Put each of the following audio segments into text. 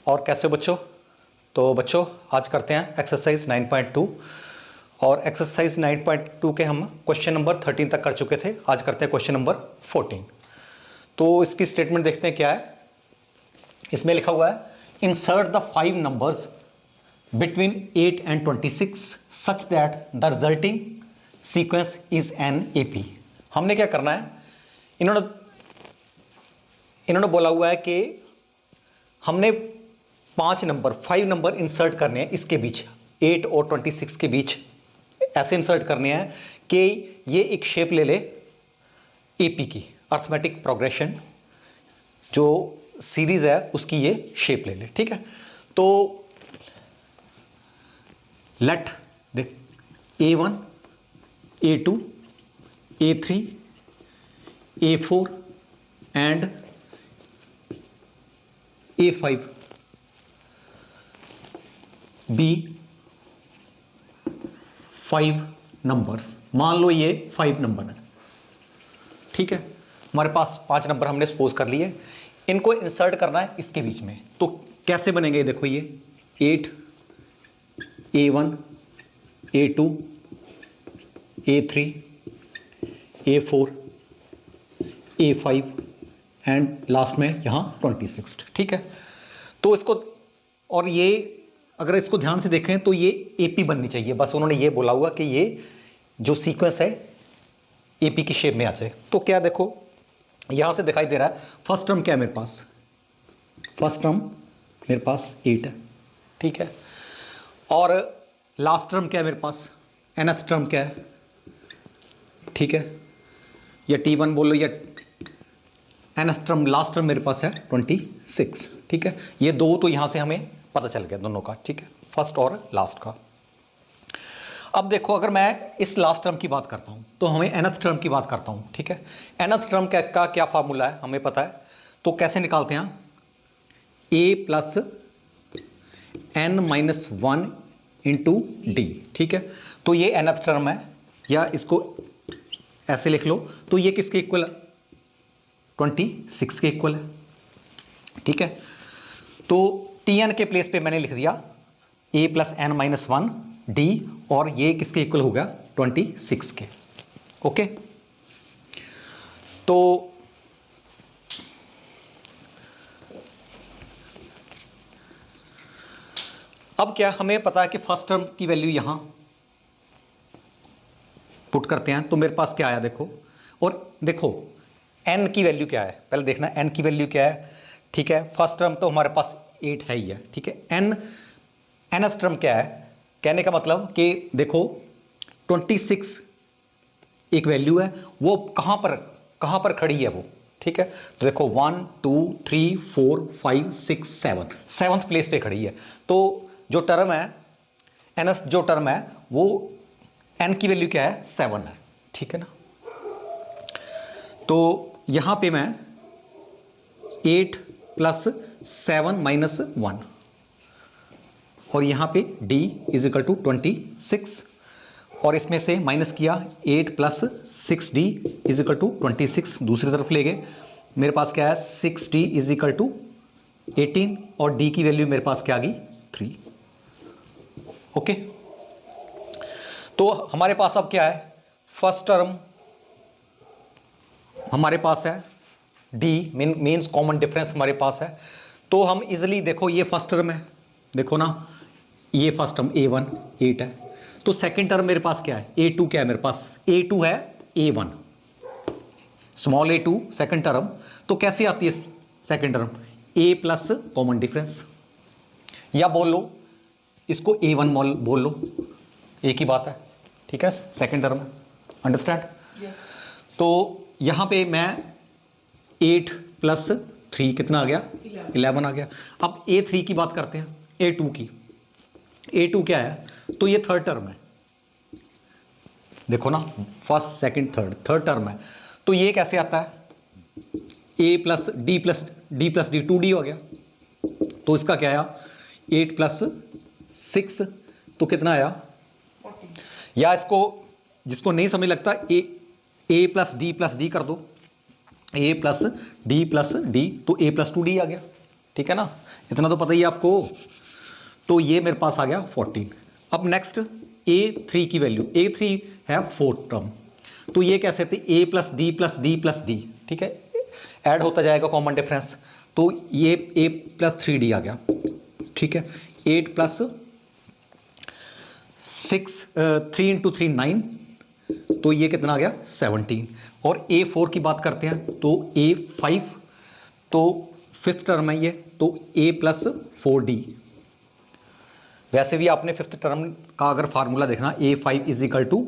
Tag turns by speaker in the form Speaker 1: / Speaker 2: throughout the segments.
Speaker 1: और कैसे हो बच्चों? तो बच्चों आज करते हैं एक्सरसाइज 9.2 और एक्सरसाइज 9.2 के हम क्वेश्चन नंबर 13 तक कर चुके थे। आज करते हैं क्वेश्चन नंबर 14। तो इसकी स्टेटमेंट देखते हैं क्या है। इसमें लिखा हुआ है insert the 5 numbers between 8 and 26 such that the resulting sequence is an AP. हमने क्या करना है, इन्होंने बोला हुआ है कि हमने 5 नंबर इंसर्ट करने हैं इसके बीच, 8 और 26 के बीच ऐसे इंसर्ट करने हैं कि ये एक शेप ले ले एपी की, अर्थमेटिक प्रोग्रेशन जो सीरीज है उसकी ये शेप ले ले। ठीक है, तो लेट देख A1 A2 A3 A4 and A5 B 5 numbers. मान लो ये 5 नंबर है। ठीक है, हमारे पास 5 नंबर हमने सपोज कर लिए, इनको इंसर्ट करना है इसके बीच में। तो कैसे बनेंगे, देखो ये 8 A1 A2 A3 A4 A5 and last में यहां 26। ठीक है, तो इसको, और ये अगर इसको ध्यान से देखें तो ये एपी बननी चाहिए। बस उन्होंने ये बोला हुआ कि ये जो सीक्वेंस है एपी की शेप में आ जाए। तो क्या देखो यहां से दिखाई दे रहा है, फर्स्ट टर्म क्या है मेरे पास, फर्स्ट टर्म मेरे पास 8 है। ठीक है, और लास्ट टर्म क्या है मेरे पास, nth टर्म क्या है। ठीक है, या T1 बोलो या nth टर्म, लास्ट टर्म मेरे पास है 26। ठीक है, ये दो तो यहां से हमें पता चल गया दोनों का। ठीक है, फर्स्ट और लास्ट का। अब देखो अगर मैं इस लास्ट टर्म की बात करता हूं तो हमें nth टर्म की बात करता हूं। ठीक है, nth टर्म का क्या फार्मूला है हमें पता है, तो कैसे निकालते हैं, a plus n-1 into D. ठीक है, तो ये nth टर्म है, या इसको ऐसे लिख लो, तो ये किसके इक्वल है, 26 के इक्वल है। ठीक है, तो Tn के प्लेस पे मैंने लिख दिया a प्लस n-1 डी, और ये किसके इक्वल हो गया, 26 के। ओके, तो अब क्या हमें पता है कि फर्स्ट टर्म की वैल्यू यहां पुट करते हैं, तो मेरे पास क्या आया देखो, और देखो n की वैल्यू क्या है, पहले देखना n की वैल्यू क्या है। ठीक है, फर्स्ट टर्म तो हमारे पास 8 है ही है। ठीक है, nth टर्म क्या है, कहने का मतलब कि देखो 26 एक वैल्यू है, वो कहां पर खड़ी है वो। ठीक है, तो देखो 1 2 3 4 5 6 7 7th प्लेस पे खड़ी है। तो जो टर्म है nth जो टर्म है वो n की वैल्यू क्या है, 7 है। ठीक है ना, तो यहां पे मैं 8 प्लस 7 माइनस 1, और यहां पे d इज इक्वल टू 26, और इसमें से माइनस किया 8 plus 6d is equal to 26, दूसरी तरफ ले गए, मेरे पास क्या है 6d इज इक्वल टू 18, और d की वैल्यू मेरे पास क्या आ गई, 3। ओके, तो हमारे पास अब क्या है, फर्स्ट टर्म हमारे पास है d मीन्स कॉमन डिफरेंस हमारे पास है। तो हम इजिली देखो ये फर्स्ट टर्म है, देखो ना ये फर्स्ट टर्म A1 8 है, तो सेकंड टर्म मेरे पास क्या है, A2 क्या है मेरे पास, A2 है A1 small a2 second term. तो कैसे आती है second term, A plus common difference, या बोल लो इसको A1 बोल लो, एक ही बात है। ठीक है, सेकंड टर्म, अंडरस्टैंड। तो यहां पे मैं 8 प्लस 3 कितना आ गया, 11 आ गया। अब A3 की बात करते हैं, A2 की। A2 क्या है, तो ये थर्ड टर्म है, देखो ना फर्स्ट सेकंड थर्ड टर्म है। तो ये कैसे आता है, A प्लस डी 2D हो गया। तो इसका क्या आया 8 प्लस 6, तो कितना आया 40। या इसको जिसको नहीं समझ लगता ए प्लस डी कर दो, A प्लस डी, तो A प्लस 2D आ गया। ठीक है ना, इतना तो पता ही है आपको। तो ये मेरे पास आ गया 14। अब नेक्स्ट A3 की वैल्यू, A3 है 4th टर्म, तो ये कैसे थे A plus D plus D plus D, ठीक है, ऐड होता जाएगा कॉमन डिफरेंस, तो ये A प्लस 3D आ गया, ठीक है। 8 प्लस 6 3 इंटू 3 9, तो ये कितना आ गया 17। और A4 की बात करते हैं तो A5, तो 5th टर्म है ये, तो A प्लस 4D। वैसे भी आपने 5th टर्म का अगर फार्मूला देखना, A5 is equal to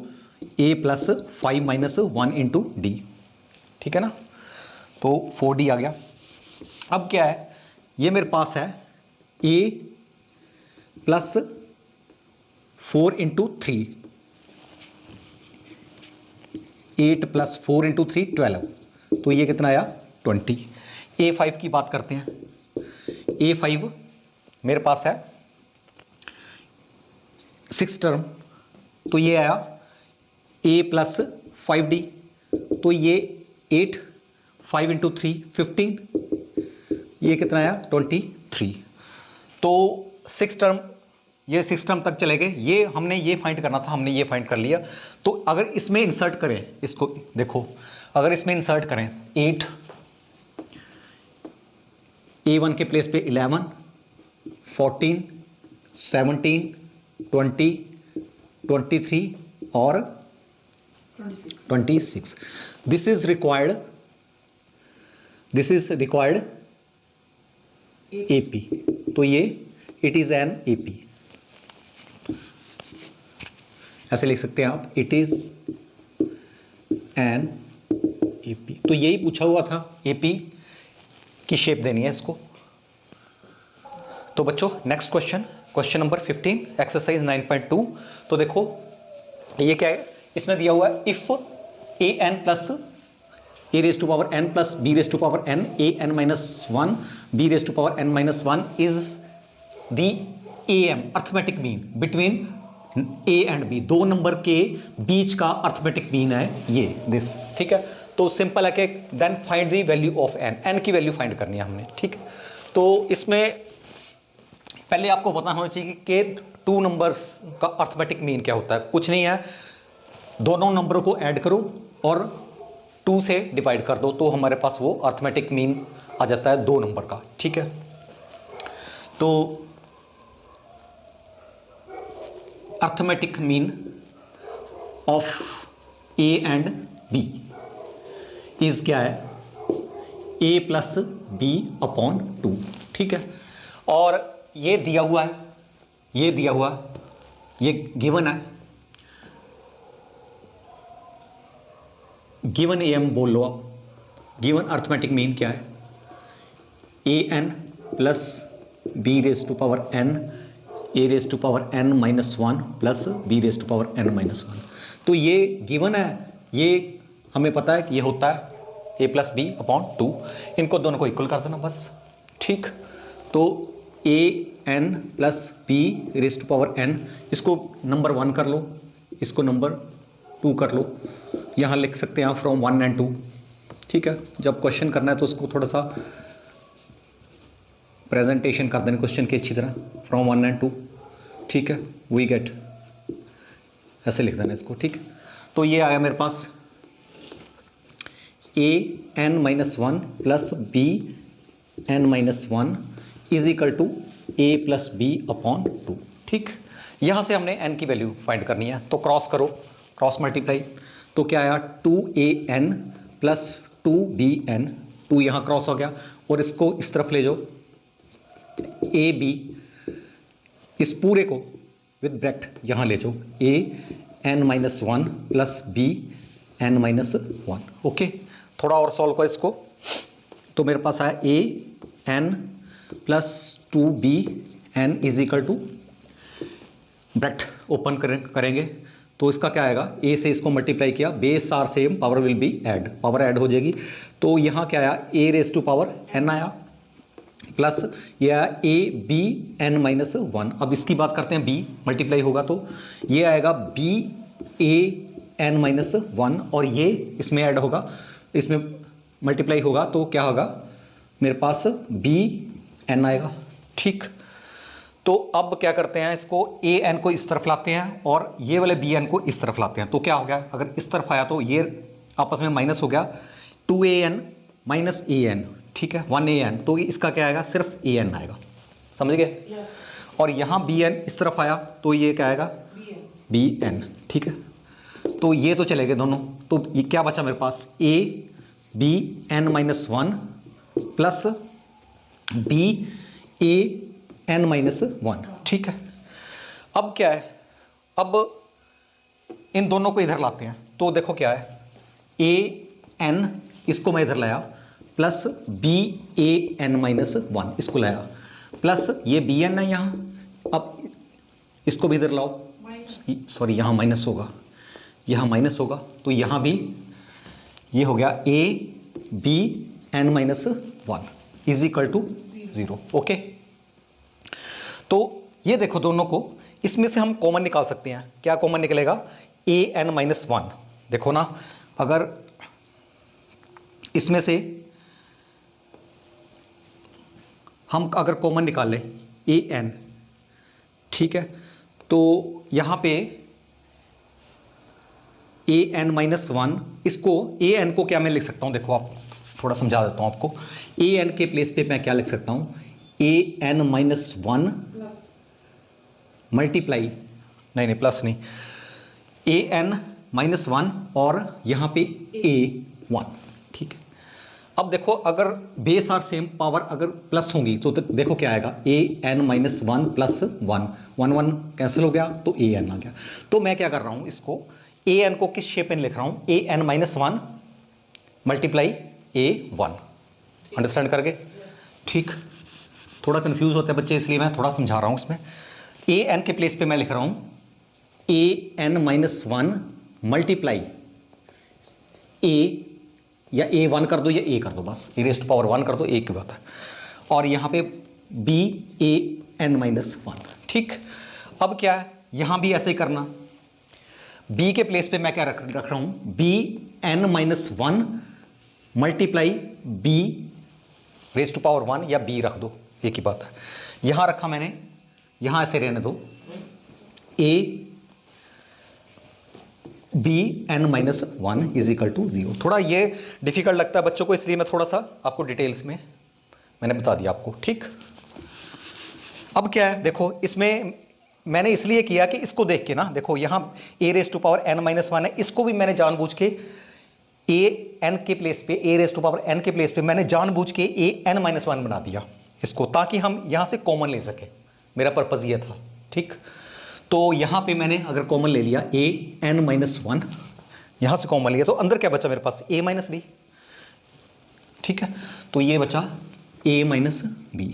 Speaker 1: A plus 5 minus 1 into D, ठीक है ना, तो 4D आ गया। अब क्या है, ये मेरे पास है A plus 4 into 3, 8 plus 4 into 3 12, तो ये कितना आया 20। A5 की बात करते हैं, A5 मेरे पास है 6th टर्म, तो ये आया A प्लस 5D, तो ये 8 5 इंटू 3 15, ये कितना आया 23। तो 6th टर्म, ये 6th टर्म तक चले गए, ये हमने ये फाइंड करना था, हमने ये फाइंड कर लिया। तो अगर इसमें इंसर्ट करें, इसको देखो, अगर इसमें इंसर्ट करें 8, A1 के प्लेस पे 11, 14, 17, 20, 23 और 26, दिस इज रिक्वायर्ड AP, तो ये इट इज एन AP, ऐसे लिख सकते हैं आप, इट इज एन AP। तो यही पूछा हुआ था, AP की शेप देनी है इसको। तो बच्चों नेक्स्ट क्वेश्चन नंबर 15 एक्सरसाइज 9.2। तो देखो ये क्या है, इसमें दिया हुआ है if an plus a raise to power n plus b raise to power n an minus 1 b raise to power n minus 1 is the am arithmetic mean between a and b, दो number के बीच का arithmetic mean है ये this, ठीक है। तो simple है कि then find the value of n की वैल्यू फाइंड करनी है हमने, ठीक है। तो इसमें पहले आपको पता होना चाहिए कि टू नंबर्स का अर्थमेटिक मीन क्या होता है। कुछ नहीं है, दोनों नंबरों को ऐड करो और 2 से डिवाइड कर दो, तो हमारे पास वो अर्थमेटिक मीन आ जाता है 2 नंबर का, ठीक है। तो arithmetic mean of A and B is क्या है, A प्लस B अपॉन 2, ठीक है। और ये दिया हुआ है, ये गिवन है, गिवन AM बोल लो आप, गिवन अर्थमेटिक मीन क्या है, an plus b raise to power n a raise to power n minus 1 plus b raise to power n minus 1। तो ये गिवन है, ये हमें पता है कि ये होता है a प्लस बी अपॉन 2, इनको दोनों को इक्वल कर देना बस, ठीक। तो an plus b raise to power n, इसको नंबर 1 कर लो, इसको नंबर 2 कर लो, यहाँ लिख सकते हैं आप फ्रॉम 1 एंड 2, ठीक है। जब क्वेश्चन करना है तो उसको थोड़ा सा प्रेजेंटेशन कर देना क्वेश्चन की अच्छी तरह, फ्रॉम 1 एंड 2, ठीक है। वी गेट, ऐसे लिख देना इसको, ठीक। तो ये आया मेरे पास an minus 1 plus b n minus 1 is equal to a plus B upon 2, ठीक। यहाँ से हमने n की वैल्यू फाइंड करनी है, तो क्रॉस करो, क्रॉस मल्टीप्लाई, तो क्या आया 2an प्लस 2bn, 2 यहाँ क्रॉस हो गया, और इसको इस तरफ ले जाओ ab, इस पूरे को विद ब्रैकेट यहाँ ले जाओ an minus 1 plus b n minus 1, okay. थोड़ा और सॉल्व करो इसको, तो मेरे पास आया an plus 2bn is equal to, bracket open करेंगे तो इसका क्या आएगा, a से इसको मल्टीप्लाई किया, base are same, power will be add, power add हो जाएगी। तो यहाँ क्या आया, a raise to power n आया, प्लस ये आया a b n माइनस 1। अब इसकी बात करते हैं, b मल्टीप्लाई होगा तो ये आएगा b a n माइनस 1, और ये इसमें ऐड होगा, इसमें मल्टीप्लाई होगा तो क्या होगा मेरे पास b n आएगा, ठीक। तो अब क्या करते हैं, इसको ए एन को इस तरफ लाते हैं और ये वाले बी एन को इस तरफ लाते हैं। तो क्या हो गया, अगर इस तरफ आया तो ये आपस में माइनस हो गया, 2an माइनस ए एन, ठीक है, 1an, तो इसका क्या आएगा, सिर्फ ए एन आएगा, समझ गए?
Speaker 2: Yes.
Speaker 1: और यहाँ बी एन इस तरफ आया तो ये क्या आएगा, बी एन, ठीक है। तो ये तो चले गए दोनों, तो ये क्या बचा मेरे पास, A B N minus 1 plus B A N minus 1, ठीक है। अब क्या है, अब इन दोनों को इधर लाते हैं, तो देखो क्या है, ए एन इसको मैं इधर लाया plus B A N minus 1 इसको लाया प्लस ये बी एन है यहाँ, अब इसको भी इधर लाओ, सॉरी यहाँ माइनस होगा, यहाँ माइनस होगा, तो यहाँ भी ये हो गया A B N minus 1 is equal to 0, okay. तो ये देखो दोनों को, इसमें से हम कॉमन निकाल सकते हैं, क्या कॉमन निकलेगा, ए एन माइनस 1, देखो ना, अगर इसमें से हम अगर कॉमन निकाल लें ए एन, ठीक है, तो यहाँ पे ए एन माइनस 1, इसको ए एन को क्या मैं लिख सकता हूँ, देखो आप, थोड़ा समझा देता हूँ आपको, ए एन के प्लेस पे मैं क्या लिख सकता हूँ, ए एन माइनस 1 मल्टीप्लाई, नहीं प्लस नहीं, ए एन माइनस 1 और यहाँ पे ए 1, ठीक है। अब देखो अगर बेस आर सेम, पावर अगर प्लस होंगी तो देखो क्या आएगा, ए एन माइनस 1 प्लस 1, 1 कैंसिल हो गया तो ए एन आ गया। तो मैं क्या कर रहा हूँ, इसको ए एन को किस शेप में लिख रहा हूँ, ए एन माइनस 1 मल्टीप्लाई ए 1, अंडरस्टैंड करके, ठीक। थोड़ा कंफ्यूज होते हैं बच्चे, इसलिए मैं थोड़ा समझा रहा हूँ इसमें। ए एन के प्लेस पे मैं लिख रहा हूँ ए एन माइनस 1 मल्टीप्लाई ए, या ए 1 कर दो या ए कर दो, बस ए रेस्ट पावर 1 कर दो, ए की बात है, और यहाँ पे बी ए एन माइनस 1, ठीक। अब क्या है, यहाँ भी ऐसे ही करना, बी के प्लेस पे मैं क्या रख रहा हूँ, B N minus 1 multiply B raise to power 1 या बी रख दो, एक ही बात है। यहाँ रखा मैंने, यहाँ ऐसे रहने दो, A B N minus 1 is equal to 0। थोड़ा ये डिफिकल्ट लगता है बच्चों को, इसलिए मैं थोड़ा सा आपको डिटेल्स में मैंने बता दिया आपको, ठीक। अब क्या है, देखो इसमें मैंने इसलिए किया कि इसको देख के ना, देखो यहाँ A raise to power N minus 1 है, इसको भी मैंने जानबूझ के ए एन के प्लेस पे, ए रेस टू पावर एन के प्लेस पे मैंने जानबूझ के ए एन माइनस 1 बना दिया इसको, ताकि हम यहाँ से कॉमन ले सके, मेरा पर्पज़ ये था, ठीक। तो यहाँ पे मैंने अगर कॉमन ले लिया ए एन माइनस 1, यहाँ से कॉमन लिया, तो अंदर क्या बचा मेरे पास, ए माइनस बी, ठीक है। तो ये बचा ए माइनस बी,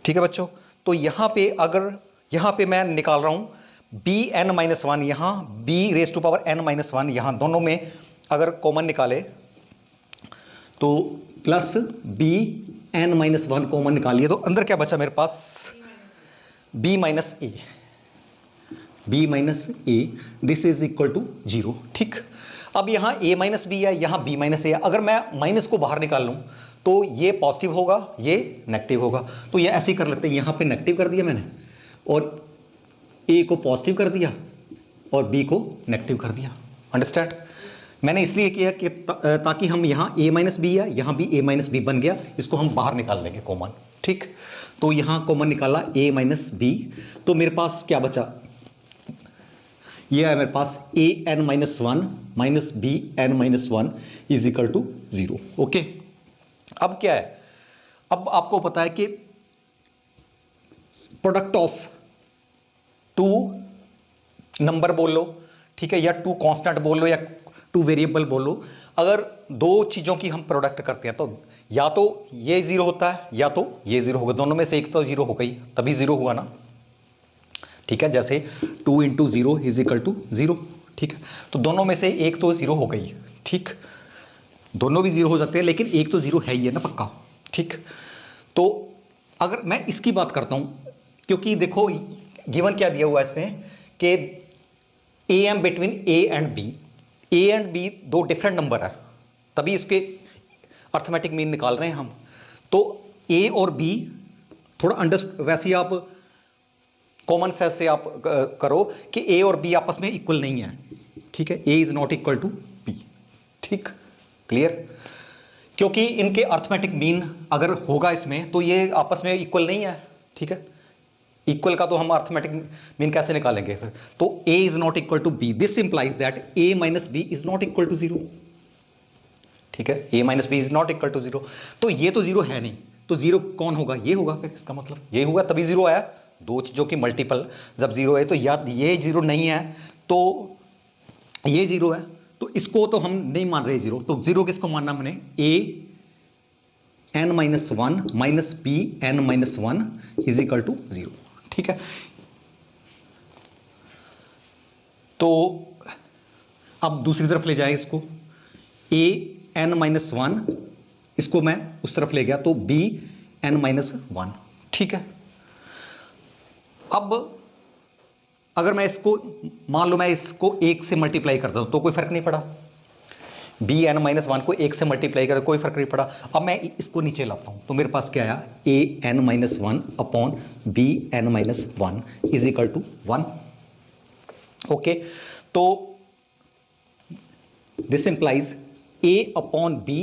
Speaker 1: ठीक है बच्चों। तो यहाँ पे अगर, यहाँ पे मैं निकाल रहा हूँ बी एन माइनस 1, यहाँ B raise to power N minus 1, यहाँ दोनों में अगर कॉमन निकाले तो plus B N minus 1 common निकालिए, तो अंदर क्या बचा मेरे पास, B minus A, B minus A, this is equal to 0, ठीक। अब यहाँ ए माइनस बी है, यहाँ बी माइनस ए है, अगर मैं माइनस को बाहर निकाल लूँ तो ये पॉजिटिव होगा, ये नेगेटिव होगा, तो ये ऐसे ही कर लेते हैं, यहाँ पे नेगेटिव कर दिया मैंने और ए को पॉजिटिव कर दिया और बी को नेगेटिव कर दिया, अंडरस्टैंड। मैंने इसलिए किया कि ताकि हम यहाँ ए माइनस बी है, यहाँ भी ए माइनस बी बन गया, इसको हम बाहर निकाल लेंगे कॉमन, ठीक। तो यहाँ कॉमन निकाला ए माइनस बी, तो मेरे पास क्या बचा, ये है मेरे पास A N minus 1 minus B N minus 1 is equal to 0, okay. अब क्या है, अब आपको पता है कि प्रोडक्ट ऑफ टू नंबर बोल लो, ठीक है, या टू कांस्टेंट बोल लो या टू वेरिएबल बोल लो, अगर दो चीज़ों की हम प्रोडक्ट करते हैं तो या तो ये 0 होता है या तो ये 0 होगा, दोनों में से एक तो 0 हो गई, तभी 0 हुआ ना, ठीक है। जैसे 2 इंटू 0 इज इक्वल टू 0, ठीक है, तो दोनों में से एक तो 0 हो गई, ठीक। दोनों भी 0 हो सकते हैं लेकिन एक तो 0 है ही है ना पक्का, ठीक। तो अगर मैं इसकी बात करता हूँ, क्योंकि देखो गिवन क्या दिया हुआ है इसमें कि A M between A and B, A and B दो डिफरेंट नंबर है, तभी इसके अर्थमेटिक मीन निकाल रहे हैं हम। तो ए और बी थोड़ा वैसे ही आप कॉमन सेंस से आप करो कि ए और बी आपस में इक्वल नहीं है, ठीक है, A is not equal to B, ठीक, क्लियर, क्योंकि इनके अर्थमेटिक मीन अगर होगा इसमें तो ये आपस में इक्वल नहीं है, ठीक है, इक्वल का तो हम अर्थमेटिक मीन कैसे निकालेंगे फिर, तो A is not equal to B, this implies that A minus B is not equal to zero, ठीक है, A minus B is not equal to zero, तो ये तो जीरो है नहीं, तो जीरो कौन होगा, ये होगा, फिर इसका मतलब ये होगा, तभी जीरो आया, दो चीजों की मल्टीपल जब जीरो है तो या ये जीरो नहीं है तो ये जीरो है, तो इसको तो हम नहीं मान रहे जीरो, तो जीरो किसको मानना हमने, A N minus one minus B N minus one is equal to zero, ठीक है। तो अब दूसरी तरफ ले जाए इसको, ए एन माइनस वन, इसको मैं उस तरफ ले गया तो बी एन माइनस वन, ठीक है। अब अगर मैं इसको मान लो मैं इसको एक से मल्टीप्लाई करता हूं तो कोई फर्क नहीं पड़ा, बी एन माइनस वन को एक से मल्टीप्लाई कर कोई फर्क नहीं पड़ा। अब मैं इसको नीचे लाता हूं तो मेरे पास क्या आया, A N minus one upon B N minus one is equal to one, okay. तो this implies A upon B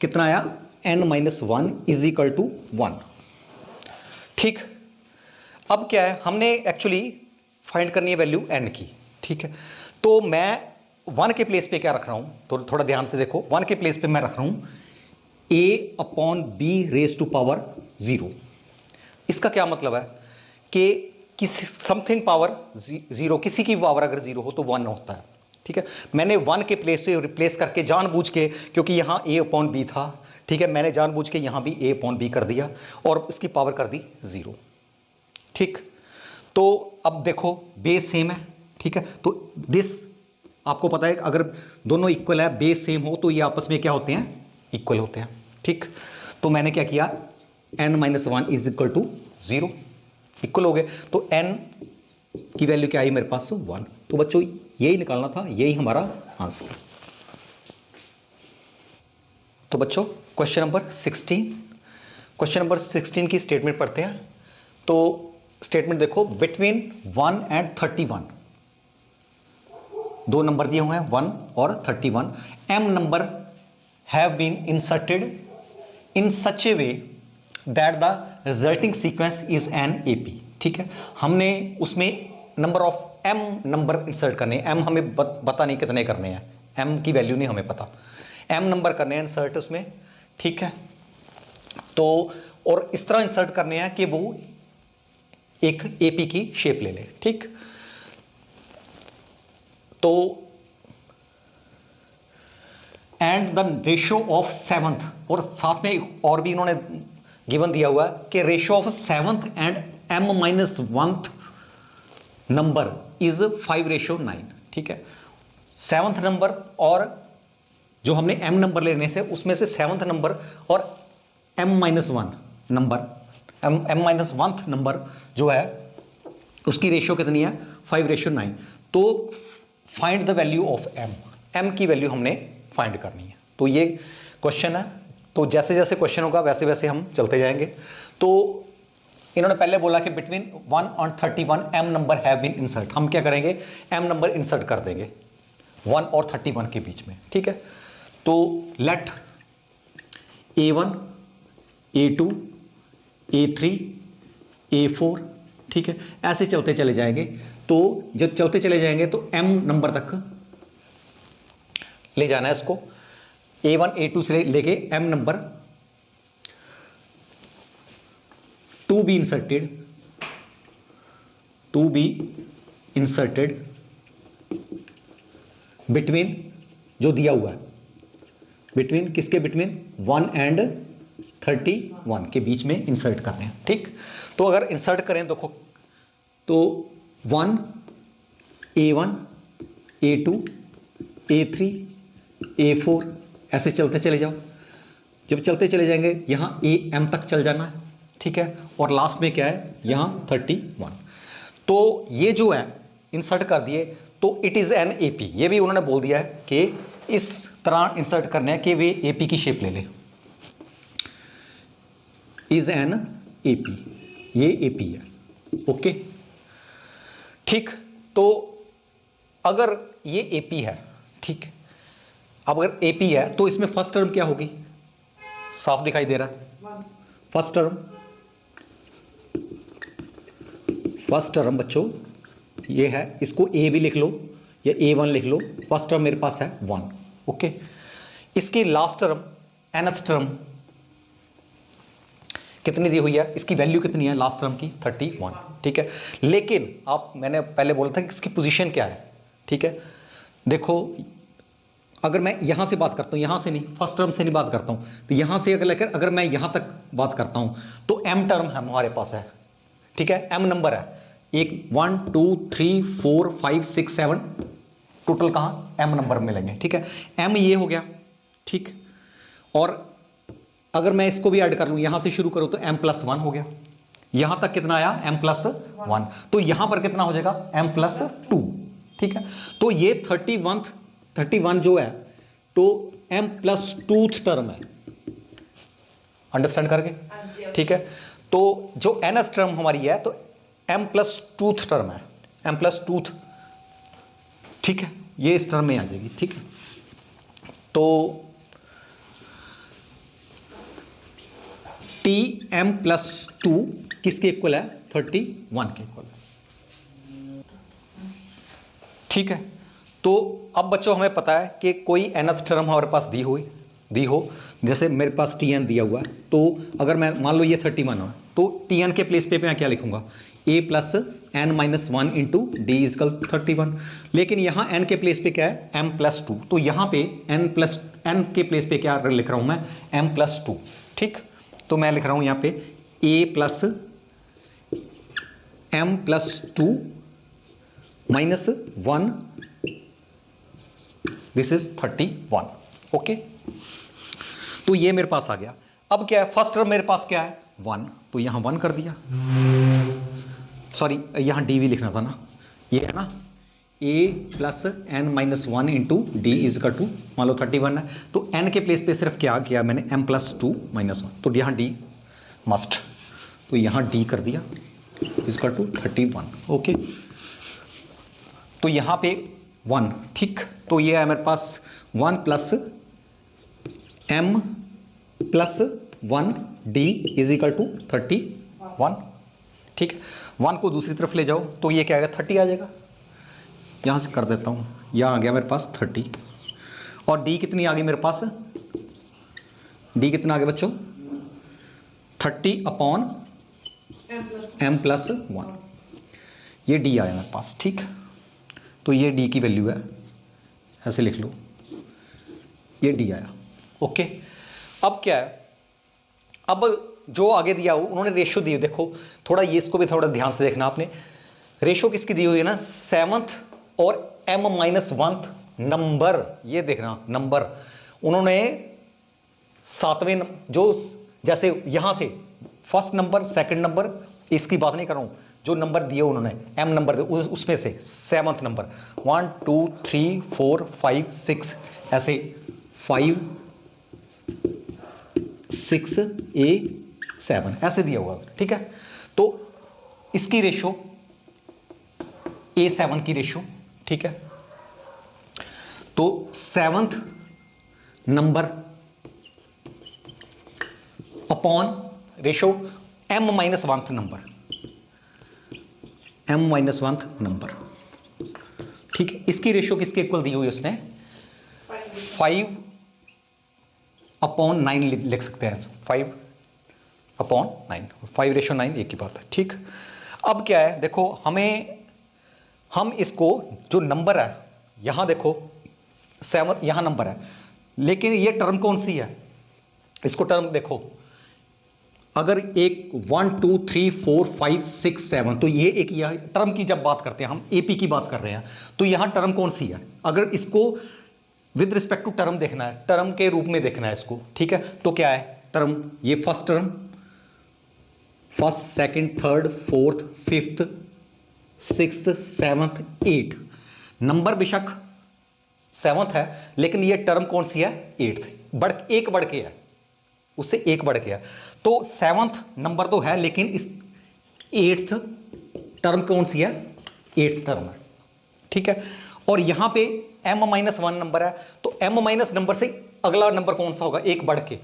Speaker 1: कितना आया, N minus one is equal to one, ठीक। अब क्या है, हमने एक्चुअली फाइंड करनी है वैल्यू एन की, ठीक है। तो मैं वन के प्लेस पे क्या रख रहा हूं, तो थोड़ा ध्यान से देखो, वन के प्लेस पे मैं रख रहा हूं A upon B raise to power zero. इसका क्या मतलब है कि किसी समथिंग पावर जीरो, किसी की पावर अगर जीरो हो तो वन होता है, ठीक है। मैंने वन के प्लेस से रिप्लेस करके जानबूझ के, क्योंकि यहां ए अपॉन बी था, ठीक है, मैंने जानबूझ के यहां भी ए अपॉन बी कर दिया और इसकी पावर कर दी जीरो, ठीक। तो अब देखो बेस सेम है, ठीक है, तो दिस आपको पता है अगर दोनों इक्वल है, बेस सेम हो तो ये आपस में क्या होते हैं, इक्वल होते हैं, ठीक। तो मैंने क्या किया, n minus one is equal to zero, equal हो गए, तो n की वैल्यू क्या आई मेरे पास, वन। तो बच्चों यही निकालना था, यही हमारा आंसर। तो बच्चों क्वेश्चन नंबर 16, क्वेश्चन नंबर 16 की स्टेटमेंट पढ़ते हैं। तो स्टेटमेंट देखो, बिटवीन 1 एंड 31 दो नंबर दिए हुए हैं 1 और 31, m number have been inserted in such a way that the resulting sequence is an AP, ठीक है। हमने उसमें number of m number insert करने हैं, m हमें पता नहीं कितने करने हैं, m की वैल्यू नहीं हमें पता, m नंबर करने हैं इंसर्ट उसमें, ठीक है। तो और इस तरह इंसर्ट करने हैं कि वो एक एपी की शेप ले ले, ठीक। तो and the ratio of seventh, और साथ में और भी इन्होंने गिवन दिया हुआ है कि ratio of seventh and m minus oneth number is 5:9, ठीक है। सेवंथ नंबर और जो हमने m नंबर लेने से उसमें से सेवंथ नंबर और m minus one number, m minus oneth number जो है उसकी रेशियो कितनी है, 5:9। तो find the value of m की वैल्यू हमने फाइंड करनी है। तो ये क्वेश्चन है, तो जैसे जैसे क्वेश्चन होगा वैसे वैसे हम चलते जाएंगे। तो इन्होंने पहले बोला कि बिटवीन 1 और 31 m number have been insert, हम क्या करेंगे, m नंबर इंसर्ट कर देंगे 1 और 31 के बीच में, ठीक है। तो late a1 a2 a3 a4, ठीक है, ऐसे चलते चले जाएंगे। तो जब चलते चले जाएंगे तो m नंबर तक ले जाना है इसको, a1 a2 से लेके m number to be inserted between, जो दिया हुआ है बिटवीन किसके, बिटवीन 1 एंड 31 के बीच में इंसर्ट करने हैं, ठीक। तो अगर इंसर्ट करें देखो, तो 1 a1 a2 a3 a4 ऐसे चलते चले जाओ। जब चलते चले जाएंगे यहाँ m तक चल जाना है, ठीक है, और लास्ट में क्या है, यहाँ 31। तो ये जो है इंसर्ट कर दिए, तो इट इज़ एन एपी, ये भी उन्होंने बोल दिया है कि इस तरह इंसर्ट करना है कि वे एपी की शेप ले ले। इज एन एपी, ये एपी है, ओके। ठीक, तो अगर ये एपी है, ठीक, अब अगर एपी है तो इसमें फर्स्ट टर्म क्या होगी, साफ दिखाई दे रहा है, फर्स्ट टर्म बच्चों ये है, इसको ए भी लिख लो या A1 लिख लो, फर्स्ट टर्म मेरे पास है 1, ओके। इसकी लास्ट टर्म nth टर्म कितनी दी हुई है, इसकी वैल्यू कितनी है लास्ट टर्म की 31, ठीक है। लेकिन आप, मैंने पहले बोला था कि इसकी पोजीशन क्या है, ठीक है। देखो अगर मैं यहां से बात करता हूं, यहां से नहीं, फर्स्ट टर्म से नहीं बात करता हूं, तो यहां से अगर लेकर अगर मैं यहां तक बात करता हूं तो m टर्म हमारे पास है, ठीक है, m नंबर है, एक 1 2 3 4 5 6 7 टोटल कहां m नंबर मिलेंगे, ठीक है। m ये हो गया, ठीक। और अगर मैं इसको भी ऐड कर लूं, यहां से शुरू करूं तो m+1 हो गया, यहां तक कितना आया m+1, तो यहां पर कितना हो जाएगा m+2, ठीक है। तो ये 31 जो है तो m+2 टर्म है, अंडरस्टैंड करके, ठीक है। तो जो nth टर्म हमारी है तो m+2 टर्म है, m+2, ठीक है, ये इस टर्म में आ जाएगी, ठीक है। तो Tm+2 किसके इक्वल है, 31 के इक्वल है, ठीक है। तो अब बच्चों हमें पता है कि कोई nth टर्म हमारे पास दी हो, जैसे मेरे पास Tn दिया हुआ है, तो अगर मैं मान लो ये 31 हो तो Tn के प्लेस पे मैं क्या लिखूंगा, a+n-1 इंटू डी इजकल 31, लेकिन यहाँ n के प्लेस पे क्या है m+2, तो यहाँ पे n के प्लेस पे क्या लिख रहा हूँ मैं m+2, ठीक। तो मैं लिख रहा हूँ यहाँ पे a+m+2 -1, दिस इज 31, ओके। तो ये मेरे पास आ गया। अब क्या है, फर्स्ट टर्म मेरे पास क्या है 1, तो यहां 1 कर दिया, सॉरी यहां डी भी लिखना था ना, ये है ना a+n-1 इंटू डी इज का 2, मान लो 31 है, तो n के प्लेस पे सिर्फ क्या किया मैंने m+2 -1, तो यहां डी मस्ट, तो यहां डी कर दिया इज का 31, ओके। तो यहां पे 1, ठीक, तो ये है मेरे पास 1 + m+1 d is equal to 31, ठीक है। 1 को दूसरी तरफ ले जाओ तो ये क्या आएगा 30 आ जाएगा, यहां से कर देता हूं, यहां आ गया मेरे पास 30, और d कितनी आ गई मेरे पास, d कितना आ गया बच्चों 30/m+1, ये d आया मेरे पास, ठीक। तो ये d की वैल्यू है, ऐसे लिख लो, ये d आया, ओके। अब क्या है, अब जो आगे दिया हो उन्होंने रेशो दी, देखो थोड़ा ये इसको भी थोड़ा ध्यान से देखना आपने, रेशो किसकी दी हुई है ना 7th और m-1 नंबर, ये देखना नंबर उन्होंने 7वें, जो जैसे यहां से फर्स्ट नंबर सेकंड नंबर, इसकी बात नहीं कर रहा हूं, जो नंबर दिए उन्होंने m नंबर उसमें से 7th नंबर 1 2 3 4 5 6 ऐसे 5 6 a 7 ऐसे दिया हुआ, ठीक है। तो इसकी रेशो a7 की रेशो, ठीक है। तो 7th number upon ratio m-1 number, m-1 number, ठीक है। इसकी रेशो किसके इक्वल दी हुई उसने 5/9 लिख सकते हैं, 5/9, 5:9 एक ही बात है, ठीक। अब क्या है देखो, हम इसको जो नंबर है यहां देखो 7 यहां नंबर है, लेकिन ये टर्म कौन सी है, इसको टर्म देखो, अगर एक 1 2 3 4 5 6 7, तो ये एक यह टर्म की जब बात करते हैं हम एपी की बात कर रहे हैं, तो यहां टर्म कौन सी है, अगर इसको विद रिस्पेक्ट टू टर्म देखना है, टर्म के रूप में देखना है इसको, ठीक है। तो क्या है टर्म, ये first term, first second third fourth fifth sixth seventh 8, number बेशक 7th है लेकिन ये टर्म कौन सी है 8th, एक बढ़ के है, उससे एक बढ़ गया। तो 7th नंबर तो है, लेकिन इस 8th टर्म कौन सी है? 8th टर्म है, ठीक है। और यहां पे m-1 नंबर है, तो m- नंबर से अगला नंबर कौन सा होगा? एक बढ़ के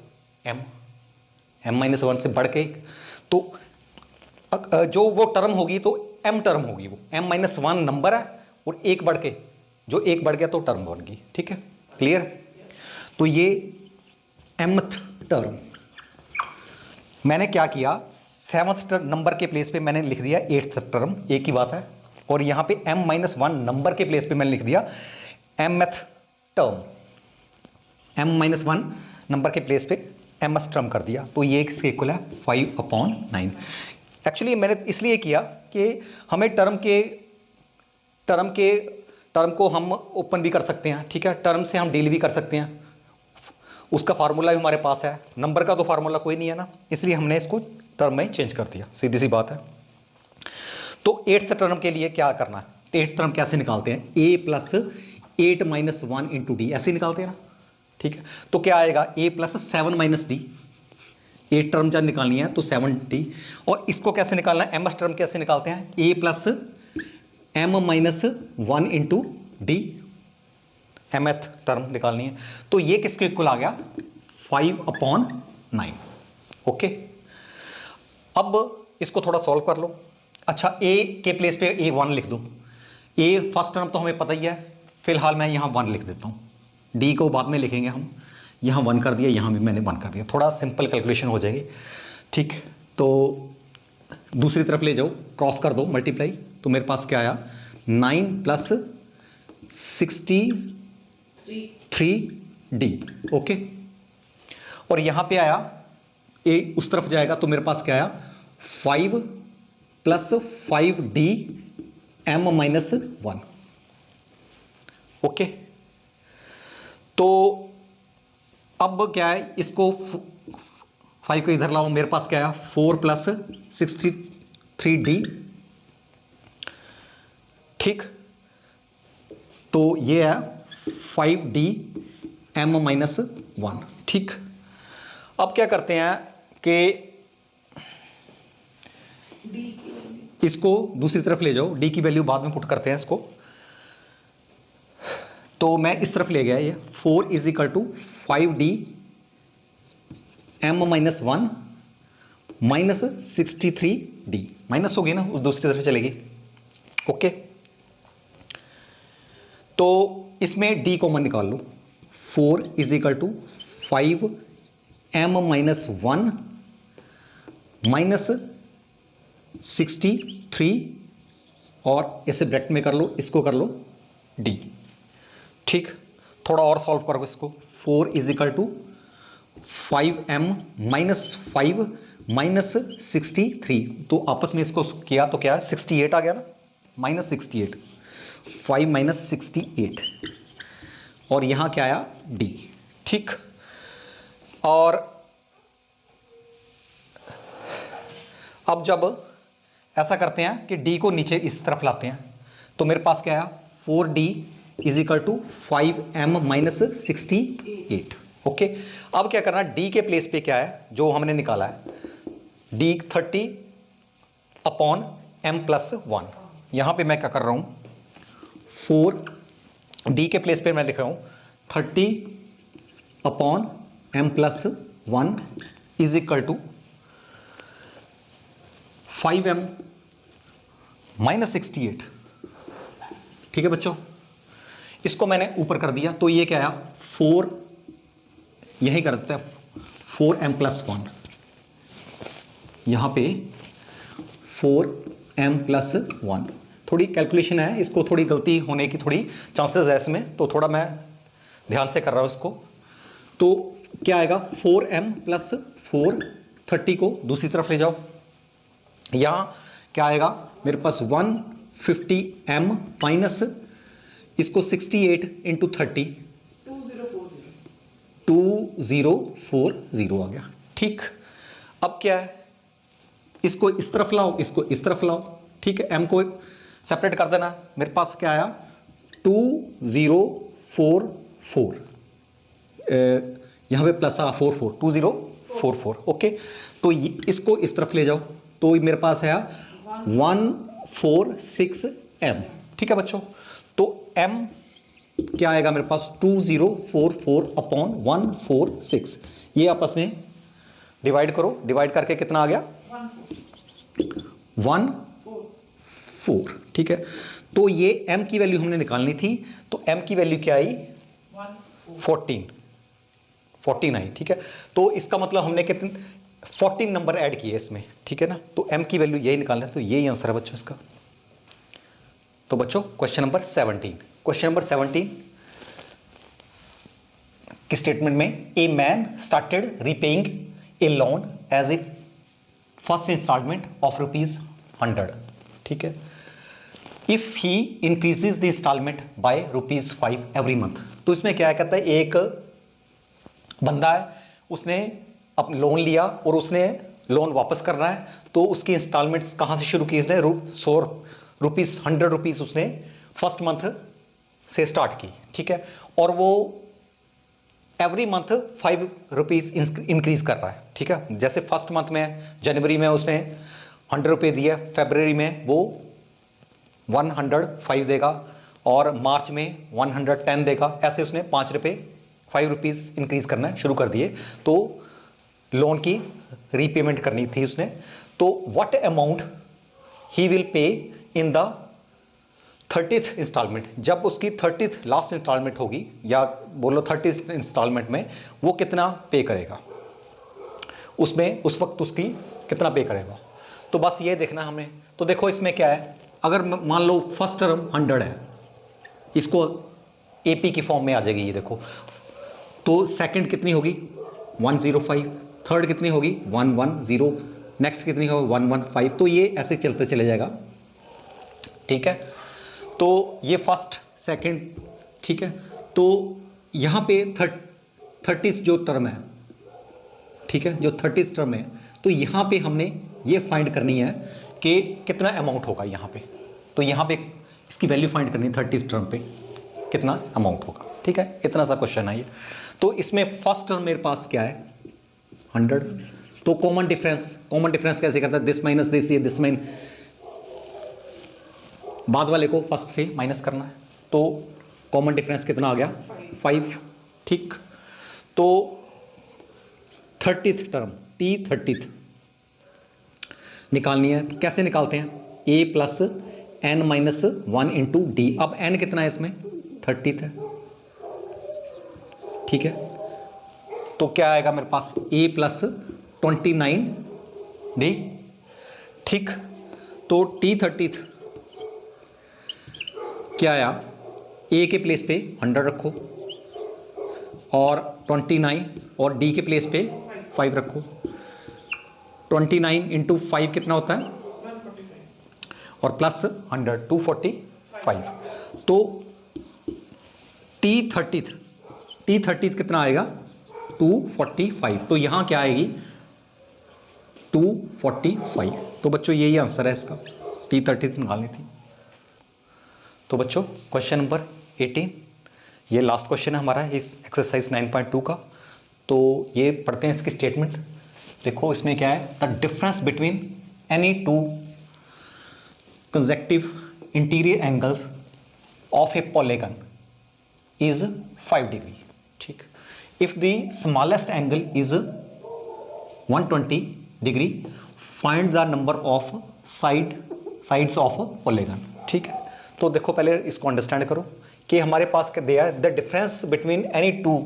Speaker 1: m-1 से बढ़ के, तो जो वो टर्म होगी तो m टर्म होगी, वो m-1 नंबर है और एक बढ़ के, जो एक बढ़ गया तो टर्म बन गई, ठीक है, क्लियर। तो ये mth टर्म, मैंने क्या किया, 7th नंबर के प्लेस पे मैंने लिख दिया 8th टर्म, एक ही बात है। और यहां पे m-1 नंबर के प्लेस पे मैंने लिख दिया mth टर्म, m-1 नंबर के प्लेस पे mth टर्म कर दिया, तो ये इसके इक्वल है 5/9। एक्चुअली मैंने इसलिए किया कि हमें टर्म को हम ओपन भी कर सकते हैं, ठीक है, टर्म से हम डील भी कर सकते हैं, उसका फार्मूला भी हमारे पास है, नंबर का तो फार्मूला कोई नहीं है ना, इसलिए हमने इसको टर्म में चेंज कर दिया, सीधी सी बात है। तो 8th टर्म के लिए क्या करना है, 8th टर्म कैसे निकालते हैं? a + 8 - 1 × d, ऐसे निकालते हैं ना, ठीक है। तो क्या आएगा? a + 7 - d, 8 टर्म जब निकालनी है तो 7d। और इसको कैसे निकालना है, mth टर्म कैसे निकालते हैं? a + m - 1 × d, mth term निकालनी है, तो ये किसके इक्वल आ गया? 5/9। ओके, अब इसको थोड़ा सॉल्व कर लो। अच्छा, a के प्लेस पे a1 लिख दो, a फर्स्ट टर्म तो हमें पता ही है, फिलहाल मैं यहाँ 1 लिख देता हूँ, d को बाद में लिखेंगे हम, यहाँ 1 कर दिया, यहाँ भी मैंने 1 कर दिया, थोड़ा सिंपल कैलकुलेशन हो जाएगी, ठीक। तो दूसरी तरफ ले जाओ, क्रॉस कर दो, मल्टीप्लाई, तो मेरे पास क्या आया? 9 + 63d, ओके। और यहाँ पे आया a उस तरफ जाएगा तो मेरे पास क्या आया? 5 + 5d m-1, ओके। तो अब क्या है, इसको 5 को इधर लाओ, मेरे पास क्या आया? 4 + 63d, ठीक। तो ये है 5d m-1, ठीक। अब क्या करते हैं कि इसको दूसरी तरफ ले जाओ, d की वैल्यू बाद में पुट करते हैं इसको, तो मैं इस तरफ ले गया, ये 4 = 5d m-1 - 63d, माइनस हो गई ना, उस दूसरी तरफ चलेगी, ओके। तो इसमें d कॉमन निकाल लो, 4 = 5 m-1 - 63, और इसे ब्रैकेट में कर लो, इसको कर लो d, ठीक। थोड़ा और सॉल्व करो इसको, 4 = 5m - 5 - 63, तो आपस में इसको किया तो क्या है? 68 आ गया ना, -68, 5 - 68, और यहां क्या आया? d, ठीक। और अब जब ऐसा करते हैं कि d को नीचे इस तरफ लाते हैं, तो मेरे पास क्या आया? 4d = 5m - 68, okay. अब क्या करना, d के प्लेस पे क्या है जो हमने निकाला है? d 30/m+1, यहां पे मैं क्या कर रहा हूं? 4d के प्लेस पे मैं लिख रहा हूं 30/m+1 = 5m - 68, ठीक है बच्चों। इसको मैंने ऊपर कर दिया, तो ये क्या आया? 4, यही कर देते हैं, 4m+1, यहां पे 4m+1, थोड़ी कैलकुलेशन है, इसको थोड़ी गलती होने की थोड़ी चांसेस है इसमें, तो थोड़ा मैं ध्यान से कर रहा हूं इसको। तो क्या आएगा? 4m+4, 30 को दूसरी तरफ ले जाओ, यहां क्या आएगा मेरे पास? 150m माइनस इसको 68 × 30, 2040 आ गया, ठीक। अब क्या है, इसको इस तरफ लाओ, इसको इस तरफ लाओ, ठीक है, m को सेपरेट कर देना, मेरे पास क्या आया? 2044, यहां पे प्लस आ 44, 44। ओके, तो इसको इस तरफ ले जाओ, तो मेरे पास है 146m। ठीक है बच्चों, तो m क्या आएगा मेरे पास 2044 अपॉन 146। ये आपस में डिवाइड करो, डिवाइड करके कितना आ गया 1 4। ठीक है, तो ये m की वैल्यू हमने निकालनी थी, तो m की वैल्यू क्या आई 14 आई। ठीक है, तो इसका मतलब हमने कितने 14 नंबर ऐड किए इसमें। ठीक है ना, तो m की वैल्यू यही निकालना है, तो यही आंसर है बच्चों इसका। तो बच्चों क्वेश्चन नंबर 17, क्वेश्चन नंबर 17 की स्टेटमेंट में a man started repaying a loan as a first instalment of ₹100। ठीक है, if he increases the instalment by ₹5 every month. तो इसमें क्या कहता है, एक बंदा है, उसने अपना लोन लिया और उसने लोन वापस करना है, तो उसकी इंस्टॉलमेंट्स कहाँ से शुरू की उसने, ₹100 उसने फर्स्ट मंथ से स्टार्ट की। ठीक है, और वो एवरी मंथ ₹5 इंक्रीज कर रहा है। ठीक है, जैसे फर्स्ट मंथ में जनवरी में उसने ₹100 दिया, फरवरी में वो 105 देगा और मार्च में 110 देगा, ऐसे उसने ₹5 इंक्रीज करना शुरू कर दिए। तो लोन की रीपेमेंट करनी थी उसने, तो what amount he will pay in the 30th instalment. जब उसकी 30th लास्ट इंस्टॉलमेंट होगी, या बोलो 30th इंस्टॉलमेंट में वो कितना पे करेगा, उसमें उस वक्त उसकी कितना पे करेगा। तो बस ये देखना हमें। तो देखो इसमें क्या है, अगर मान लो फर्स्ट टर्म 100 है, इसको एपी की फॉर्म में आ जाएगी ये देखो, तो सेकंड कितनी होगी 105, थर्ड कितनी होगी 110, नेक्स्ट कितनी होगी 115। तो ये ऐसे चलते चले जाएगा। ठीक है, तो ये फर्स्ट सेकंड। ठीक है, तो यहाँ पे 30th जो टर्म है, ठीक है, जो 30th टर्म है, तो यहाँ पे हमने ये फाइंड करनी है कि कितना अमाउंट होगा यहाँ पे। तो यहाँ पे इसकी वैल्यू फाइंड करनी है 30th टर्म पे कितना अमाउंट होगा। ठीक है, इतना सा क्वेश्चन है ये। तो इसमें फर्स्ट टर्म मेरे पास क्या है 100, तो कॉमन डिफरेंस कैसे करता है, दिस माइनस दिस, ये दिस बाद वाले को फर्स्ट से माइनस करना है, तो कॉमन डिफरेंस कितना आ गया 5। ठीक, तो 30th टर्म T30th निकालनी है। कैसे निकालते हैं, a plus n minus 1 into D. अब n कितना है इसमें 30th है। ठीक है, तो क्या आएगा मेरे पास a प्लस 29d। ठीक, तो T30th क्या आया, a के प्लेस पे 100 रखो और 29 और d के प्लेस पे 5 रखो। 29 इंटू 5 कितना होता है, और प्लस 100 245। तो T30th कितना आएगा 245। तो यहाँ क्या आएगी 245। तो बच्चों यही आंसर है इसका, T30th निकालनी थी। तो बच्चों क्वेश्चन नंबर 18 ये लास्ट क्वेश्चन है हमारा इस एक्सरसाइज 9.2 का। तो ये पढ़ते हैं इसकी स्टेटमेंट। देखो इसमें क्या है, the difference between any two consecutive interior angles of a polygon is 5 degree. ठीक, if the smallest angle is 120 degree, find the number of sides of polygon. ठीक है, तो देखो पहले इसको अंडरस्टैंड करो कि हमारे पास क्या दिया है, the difference between any two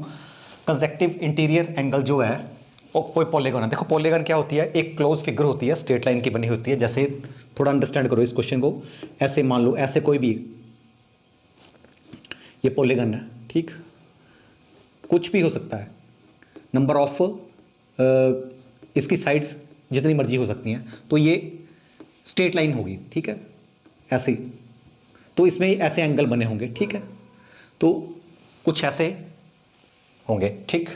Speaker 1: consecutive interior angle जो है और कोई पॉलीगन है। देखो पॉलीगन क्या होती है, एक क्लोज फिगर होती है, स्ट्रेट लाइन की बनी होती है। जैसे थोड़ा अंडरस्टैंड करो इस क्वेश्चन को, ऐसे मान लो, ऐसे कोई भी ये पॉलीगन है। ठीक, कुछ भी हो सकता है, नंबर ऑफ इसकी साइड्स जितनी मर्जी हो सकती हैं। तो ये स्ट्रेट लाइन होगी। ठीक है, ऐसे, तो इसमें ऐसे एंगल बने होंगे। ठीक है, तो कुछ ऐसे होंगे। ठीक,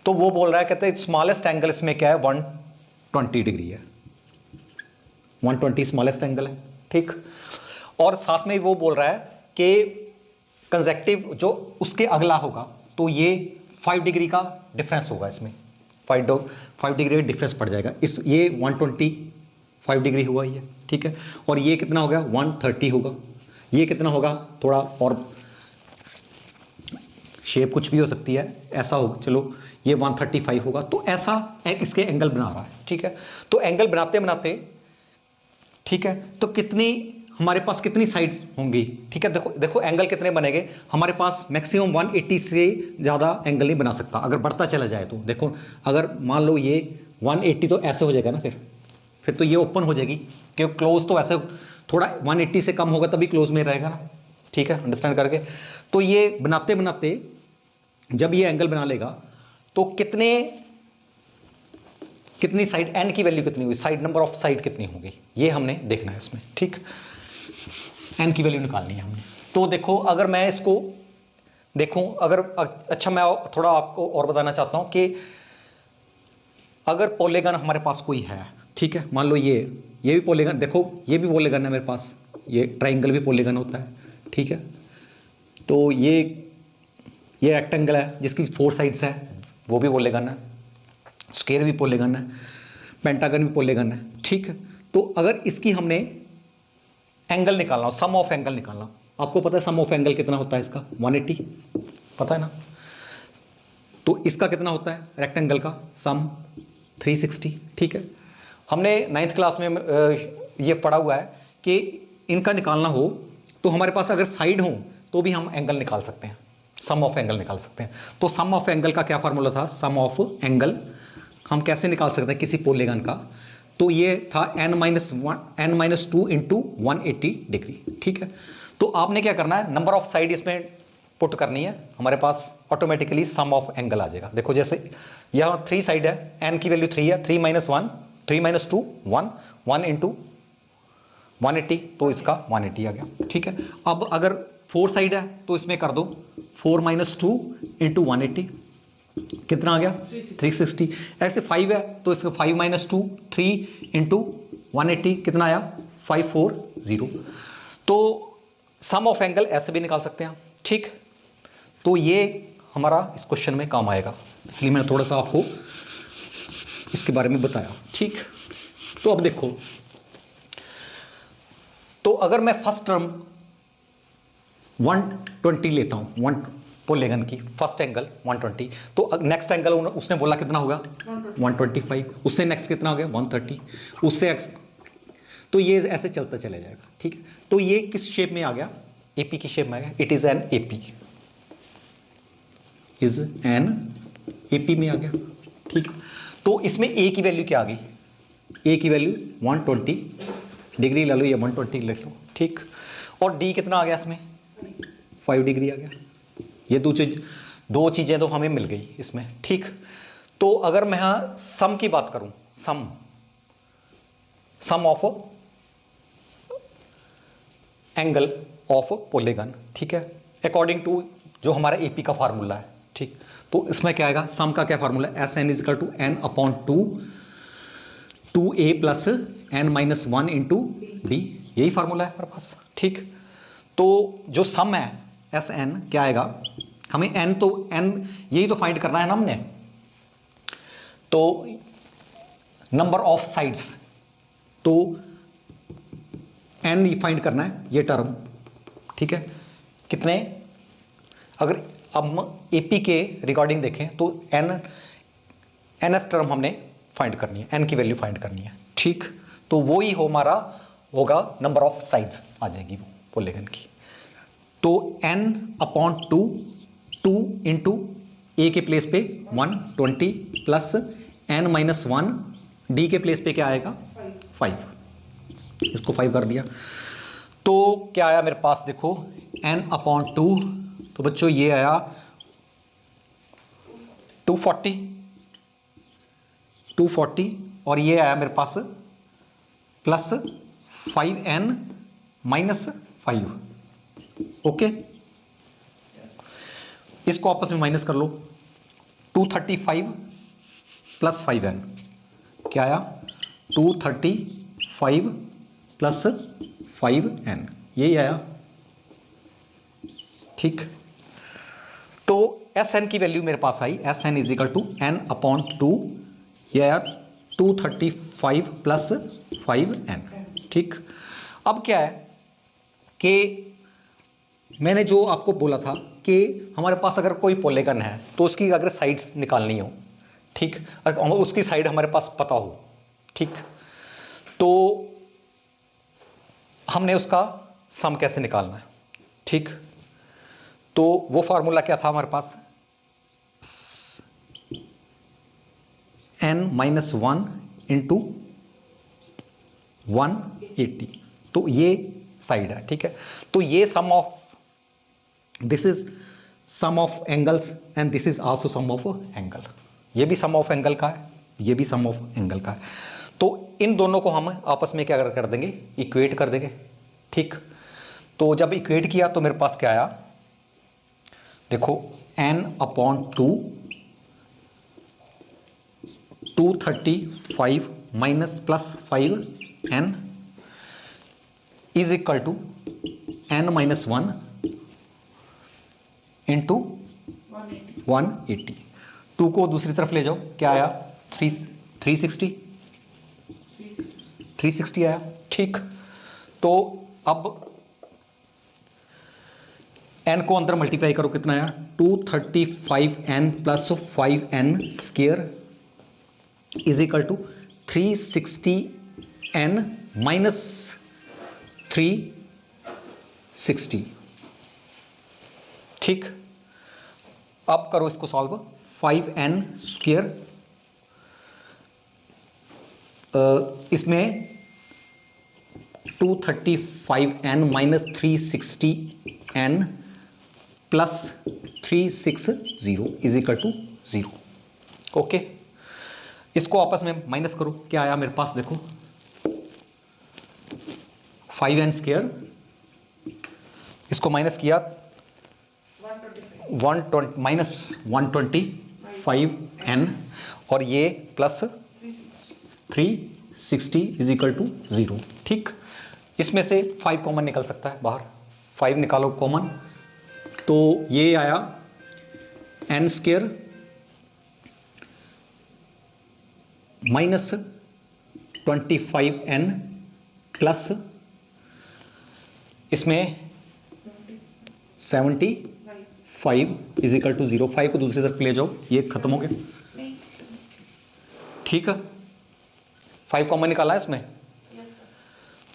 Speaker 1: तो वो बोल रहा है, कहते हैं स्मॉलेस्ट एंगल इसमें क्या है 120 डिग्री है, 120 स्मॉलेस्ट एंगल है। ठीक, और साथ में वो बोल रहा है कि कंसेक्टिव जो उसके अगला होगा, तो ये 5 डिग्री का डिफरेंस होगा इसमें। 5 डिग्री का डिफरेंस पड़ जाएगा। इस ये 125 डिग्री हुआ ये, ठीक है। और ये कितना हो गया 130 होगा। ये कितना होगा, थोड़ा और शेप कुछ भी हो सकती है, ऐसा हो, चलो ये 135 होगा। तो ऐसा इसके एंगल बना रहा है, ठीक है। तो एंगल बनाते बनाते, ठीक है, तो कितनी हमारे पास कितनी साइड्स होंगी, ठीक है। देखो देखो एंगल कितने बनेंगे हमारे पास, मैक्सिमम 180 से ज़्यादा एंगल नहीं बना सकता अगर बढ़ता चला जाए तो। देखो अगर मान लो ये 180 तो ऐसे हो जाएगा ना, फिर तो ये ओपन हो जाएगी, क्योंकि क्लोज तो ऐसे थोड़ा 180 से कम होगा तभी क्लोज में रहेगा ना, ठीक है, अंडरस्टैंड करके। तो ये बनाते बनाते जब ये एंगल बना लेगा तो कितनी साइड, एन की वैल्यू कितनी हुई, साइड नंबर ऑफ साइड कितनी होगी, ये हमने देखना है इसमें, ठीक। एन की वैल्यू निकालनी है हमने। तो देखो अगर मैं इसको देखूं, अगर अच्छा मैं थोड़ा आपको और बताना चाहता हूं कि अगर पॉलीगन हमारे पास कोई है, ठीक है, मान लो ये भी पॉलीगन, देखो ये भी पॉलीगन है मेरे पास, ये ट्राइंगल भी पॉलीगन होता है, ठीक है। तो ये रेक्टेंगल है जिसकी 4 साइड्स है, वो भी पॉलीगन है। स्क्वायर भी पॉलीगन है, पेंटागन भी पॉलीगन है, ठीक है। तो अगर इसकी हमने एंगल निकालना हो, सम ऑफ एंगल निकालना, आपको पता है सम ऑफ एंगल कितना होता है इसका, 180, पता है ना। तो इसका कितना होता है रेक्टेंगल का सम, 360, ठीक है। हमने 9th क्लास में ये पढ़ा हुआ है कि इनका निकालना हो तो हमारे पास अगर साइड हो तो भी हम एंगल निकाल सकते हैं, सम ऑफ एंगल निकाल सकते हैं। तो सम ऑफ एंगल का क्या फार्मूला था, सम ऑफ एंगल हम कैसे निकाल सकते हैं किसी पॉलीगन का, तो ये था n-2 इंटू 180 डिग्री, ठीक है। तो आपने क्या करना है, नंबर ऑफ साइड इसमें पुट करनी है, हमारे पास ऑटोमेटिकली सम ऑफ एंगल आ जाएगा। देखो जैसे यहाँ 3 साइड है, n की वैल्यू 3 है, 3 - 1, 3 - 2 1, 1 इंटू 180, तो इसका 180 आ गया, ठीक है। अब अगर 4 साइड है तो इसमें कर दो 4 - 2 इंटू 180, कितना आ गया 360। ऐसे 5 है तो इसका 5 - 2 3 इंटू 180 कितना आया 540। तो सम ऑफ एंगल ऐसे भी निकाल सकते हैं, ठीक। तो ये हमारा इस क्वेश्चन में काम आएगा, इसलिए मैंने थोड़ा सा आपको इसके बारे में बताया, ठीक। तो अब देखो, तो अगर मैं फर्स्ट टर्म 120 लेता हूं, 1 पॉलीगन की फर्स्ट एंगल 120, तो नेक्स्ट एंगल उसने बोला कितना होगा 125, उससे नेक्स्ट कितना हो गया 130, उससे तो ये ऐसे चलता चला जाएगा, ठीक है। तो ये किस शेप में आ गया, एपी की शेप में आ गया, it is an AP, is an AP में आ गया, ठीक है। तो इसमें ए की वैल्यू क्या आ गई, ए की वैल्यू 120 डिग्री ले लो या 120 ले लो, ठीक। और डी कितना आ गया इसमें 5 डिग्री आ गया। ये दो चीज़ें तो हमें मिल गई इसमें, ठीक। तो अगर मैं यहाँ सम की बात करूं, सम ऑफ एंगल ऑफ पॉलीगन, ठीक है, अकॉर्डिंग टू जो हमारा एपी का फार्मूला है, ठीक। तो इसमें क्या आएगा, सम का क्या फार्मूला है, S N is to n/2 2a plus n-1 into D, यही फार्मूला है हमारे पास, ठीक। तो जो सम है एस एन क्या आएगा, हमें एन तो एन यही तो फाइंड करना है ना हमने, तो नंबर ऑफ साइड्स, तो एन फाइंड करना है ये टर्म, ठीक है। कितने, अगर अब एपी के रिगार्डिंग देखें तो एनथ टर्म हमने फाइंड करनी है, एन की वैल्यू फाइंड करनी है, ठीक। तो वो ही हमारा होगा नंबर ऑफ साइड्स आ जाएगी वो पॉलीगन की। तो n/2 2 इंटू ए के प्लेस पे 120 प्लस n-1 डी के प्लेस पे क्या आएगा 5, इसको 5 कर दिया। तो क्या आया मेरे पास, देखो n/2, तो बच्चों ये आया 240 और ये आया मेरे पास प्लस 5n-5, ओके। इसको आपस में माइनस कर लो, 235 प्लस 5n क्या आया 235 प्लस 5n, यही आया, ठीक। तो एस एन की वैल्यू मेरे पास आई, S N is equal to N upon 2 या 235 प्लस 5n। ठीक, अब क्या है कि मैंने जो आपको बोला था कि हमारे पास अगर कोई पॉलीगन है तो उसकी अगर साइड्स निकालनी हो, ठीक, अगर उसकी साइड हमारे पास पता हो, ठीक, तो हमने उसका सम कैसे निकालना है। ठीक, तो वो फार्मूला क्या था हमारे पास, n-1 इंटू 180, तो ये साइड है। ठीक है, तो ये sum of, this is sum of angles and this is also sum of angle, ये भी सम ऑफ एंगल का है, ये भी सम ऑफ एंगल का है। तो इन दोनों को हम आपस में क्या कर देंगे, इक्वेट कर देंगे। ठीक, तो जब इक्वेट किया तो मेरे पास क्या आया, देखो n upon 235 minus plus 5n is equal to n-1 into 180। 2 को दूसरी तरफ ले जाओ, क्या आया, 360 आया। ठीक, तो अब n को अंदर मल्टीप्लाई करो, कितना आया, 235n plus 5n square is equal to 360n minus 360। ठीक, अब करो इसको सॉल्व, 5n स्क्वायर, इसमें 235n minus 360n plus 360 is equal to 0। Okay, इसको आपस में माइनस करो, क्या आया मेरे पास, देखो 5n स्क्वायर, इसको माइनस किया, 120 माइनस 125n और ये प्लस 360 इज इक्वल टू 0। ठीक, इसमें से 5 कॉमन निकल सकता है बाहर, 5 निकालो कॉमन, तो ये आया n square minus 25n plus इसमें 75 इज इक्वल टू 0। 5 को दूसरी तरफ ले जाओ, ये खत्म हो गया। ठीक है, 5 कॉमन निकाला है इसमें,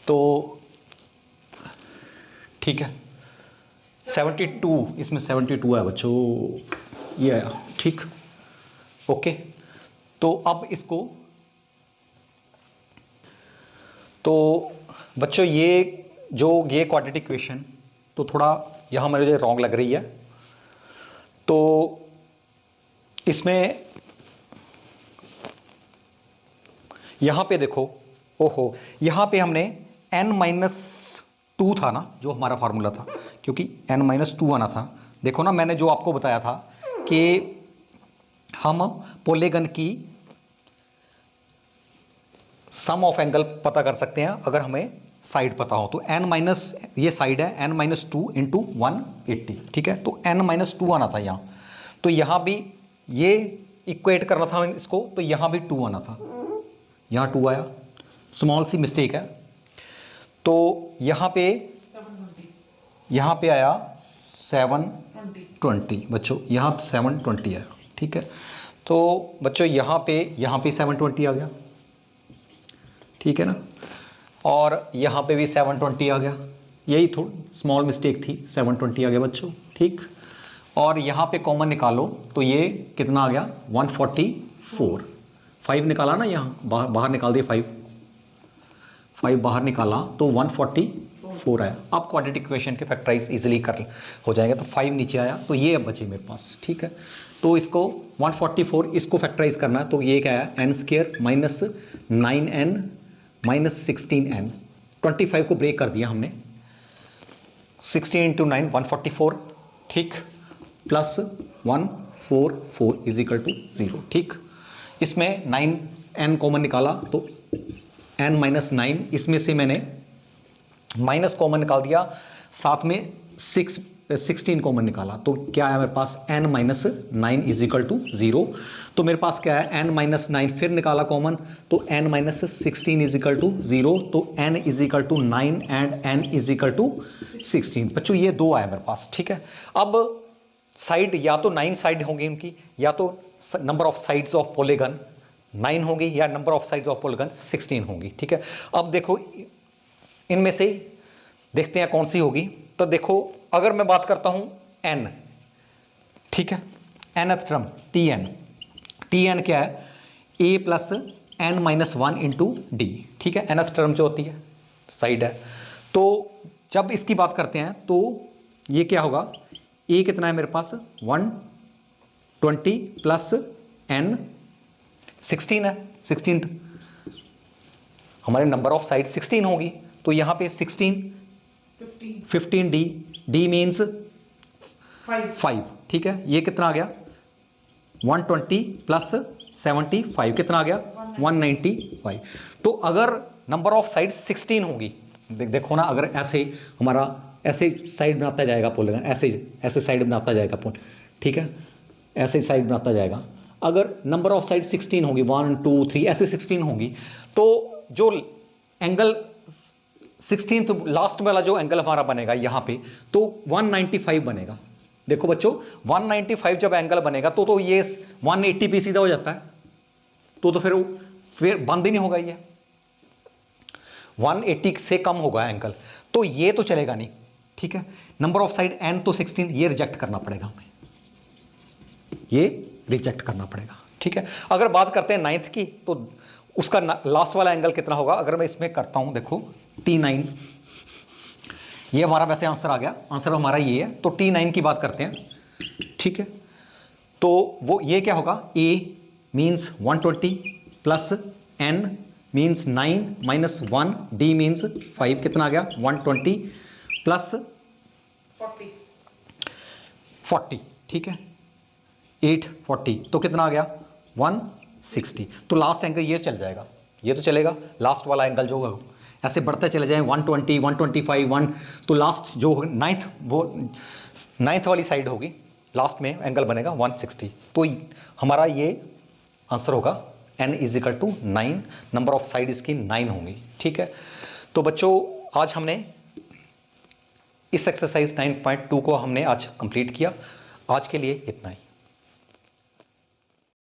Speaker 1: तो ठीक है, 72, इसमें 72 है बच्चों, ये आया। ठीक, ओके, तो अब इसको, तो बच्चों ये जो ये क्वाड्रेटिक इक्वेशन तो थोड़ा यहाँ मुझे रॉन्ग लग रही है, तो इसमें यहाँ पे देखो, ओहो, यहाँ पे हमने n-2 था ना जो हमारा फार्मूला था, क्योंकि n-2 आना था। देखो ना, मैंने जो आपको बताया था कि हम पॉलीगन की सम ऑफ एंगल पता कर सकते हैं अगर हमें साइड पता हो। तो ये साइड है n-2 इंटू 180। ठीक है, तो n-2 आना था यहाँ, तो यहाँ भी ये इक्वेट करना था इसको, तो यहाँ भी 2 आना था, यहाँ 2 आया, स्मॉल सी मिस्टेक है। तो यहाँ पे आया 720 बच्चों, यहाँ 720 आया। ठीक है, तो बच्चों यहाँ पे 720 आ गया, ठीक है ना, और यहाँ पे भी 720 आ गया, यही थोड़ी स्मॉल मिस्टेक थी, 720 आ गया बच्चों। ठीक, और यहाँ पे कॉमन निकालो तो ये कितना आ गया, 144। 5 निकाला ना, यहाँ बाहर निकाल दिए, 5 बाहर निकाला तो 144 आया। अब क्वाड्रेटिक इक्वेशन के फैक्टराइज इजीली कर हो जाएंगे, तो 5 नीचे आया, तो ये अब बचे मेरे पास। ठीक है, तो इसको 144 इसको फैक्टराइज करना है, तो ये क्या है, n square minus 9n minus 16n, 25 को ब्रेक कर दिया हमने, 16 इंटू 9 144। ठीक, प्लस 144 इज इक्वल टू 0। ठीक, इसमें 9n कॉमन निकाला तो n माइनस 9, इसमें से मैंने माइनस कॉमन निकाल दिया, साथ में 6 16 कॉमन निकाला तो क्या है मेरे पास n minus 9 is equal to 0। तो मेरे पास क्या है n माइनस 9 फिर निकाला कॉमन तो n minus 16 is equal to 0। तो n is equal to 9 and n is equal to 16। बच्चों ये दो आया मेरे पास, ठीक है। अब साइड या तो 9 साइड होंगी उनकी, या तो number of sides of polygon 9 होंगी, या number of sides of polygon 16 होंगी, ठीक है। अब देखो इनमें से देखते हैं कौन सी होगी। तो देखो अगर मैं बात करता हूं n, ठीक है, nth टर्म tn क्या है a plus n minus 1 into D, ठीक है। nth टर्म जो होती है साइड है। तो जब इसकी बात करते हैं तो ये क्या होगा, a कितना है मेरे पास 120 प्लस n 16 है, 16 हमारे नंबर ऑफ साइड 16 होगी। तो यहां पे 15 डी मीन्स 5, ठीक है। ये कितना आ गया 120 प्लस 75 कितना आ गया 195। तो अगर नंबर ऑफ साइड 16 होगी, देखो ना, अगर ऐसे हमारा ऐसे साइड बनाता जाएगा पॉलीगन, ऐसे साइड बनाता जाएगा पॉल, ठीक है, ऐसे साइड बनाता जाएगा। अगर नंबर ऑफ साइड 16 होगी 1 2 3 ऐसे 16 होगी, तो जो एंगल 16 तो लास्ट वाला जो एंगल हमारा बनेगा यहाँ पे तो 195 बनेगा। देखो बच्चों 195 जब एंगल बनेगा तो ये 180 पे सीधा हो जाता है, तो फिर बंद ही नहीं होगा, ये 180 से कम होगा एंगल, तो ये तो चलेगा नहीं, ठीक है। नंबर ऑफ साइड n तो 16, ये रिजेक्ट करना पड़ेगा हमें, ये रिजेक्ट करना पड़ेगा, ठीक है। अगर बात करते हैं 9th की तो उसका लास्ट वाला एंगल कितना होगा, अगर मैं इसमें करता हूं देखो T9, ये हमारा वैसे आंसर आ गया, आंसर हमारा ये है। तो T9 की बात करते हैं, ठीक है। तो वो ये क्या होगा, A means 120 plus N means 9 minus 1, D means 5 कितना आ गया 120 प्लस 40, ठीक है, 840 तो कितना आ गया 160। तो लास्ट एंगल ये चल जाएगा, ये तो चलेगा, लास्ट वाला एंगल जो होगा ऐसे बढ़ते चले जाए 120 125 1, तो लास्ट जो 9th वाली साइड होगी, लास्ट में एंगल बनेगा 160। तो हमारा ये आंसर होगा n is equal to 9, number of side इसकी 9 होंगी, ठीक है। तो बच्चों आज हमने इस एक्सरसाइज 9.2 को हमने आज कंप्लीट किया। आज के लिए इतना ही।